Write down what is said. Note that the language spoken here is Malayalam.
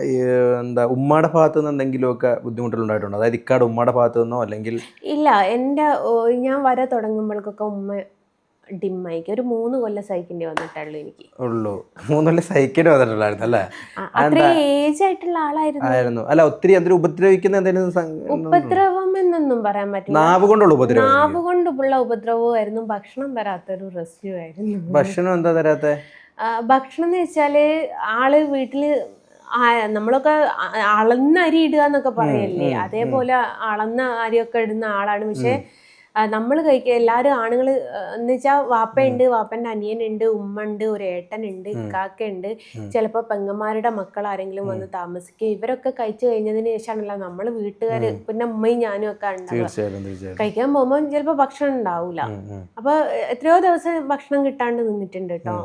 ഈ എന്താ ഉമ്മാടെ ഭാഗത്തു നിന്ന് എന്തെങ്കിലുമൊക്കെ ബുദ്ധിമുട്ടുകൾ ഉണ്ടായിട്ടുണ്ടോ? അതായത് ഇക്കാടെ ഉമ്മാടെ ഭാഗത്തു നിന്നോ അല്ലെങ്കിൽ ഇല്ല. ഞാൻ വര തുടങ്ങുമ്പോഴേക്കൊക്കെ ഉമ്മ ഡിമ്മായിക്ക്. ഒരു 3 കൊല്ലം സഹിക്കേണ്ടി വന്നിട്ടുള്ളൂ എനിക്ക്. ഉള്ളൂ? 3 കൊല്ലം സഹിക്കേണ്ടി വന്നിട്ടുണ്ടായിരുന്നു അല്ലേ? അതെന്താ? അത്രയും ഏജ് ആയിട്ടുള്ള ആളായിരുന്നു. ആയിരുന്നു. അല്ല ഒത്തിരി അതിന് ഉപദ്രവിക്കുന്ന എന്തെങ്കിലും ഉപദ്രവം എന്നൊന്നും പറയാൻ പറ്റില്ല. നാവ് കൊണ്ടുള്ള നാവ് ഉപദ്രവമായിരിക്കും. കൊണ്ടുള്ള ഉപദ്രവമായിരുന്നു. ഭക്ഷണം തരാത്തൊരു റെസ്ക്യൂ ആയിരുന്നു. ഭക്ഷണം എന്താ തരാത്തെ? ഭക്ഷണം എന്ന് വെച്ചാല് ആള് വീട്ടില് നമ്മളൊക്കെ അളന്ന അരി ഇടുക എന്നൊക്കെ പറയല്ലേ, അതേപോലെ അളന്ന അരിയൊക്കെ ഇടുന്ന ആളാണ്. പക്ഷെ നമ്മൾ കഴിക്കുക എല്ലാവരും ആണുങ്ങൾ എന്ന് വെച്ചാൽ വാപ്പയുണ്ട്, വാപ്പൻ്റെ അനിയനുണ്ട്, ഉമ്മ ഉണ്ട്, ഒരു ഏട്ടനുണ്ട്, ഇക്കാക്കയുണ്ട്, ചിലപ്പോൾ പെങ്ങന്മാരുടെ മക്കൾ ആരെങ്കിലും വന്ന് താമസിക്കും. ഇവരൊക്കെ കഴിച്ചു കഴിഞ്ഞതിന് ശേഷമാണല്ലോ നമ്മൾ വീട്ടുകാർ, പിന്നെ ഉമ്മയും ഞാനും ഒക്കെ ഉണ്ടാവുക. തീർച്ചയായിട്ടും. കഴിക്കാൻ പോകുമ്പോൾ ചിലപ്പോൾ ഭക്ഷണം ഉണ്ടാവൂല. അപ്പൊ എത്രയോ ദിവസം ഭക്ഷണം കിട്ടാണ്ട് നിന്നിട്ടുണ്ട് കേട്ടോ.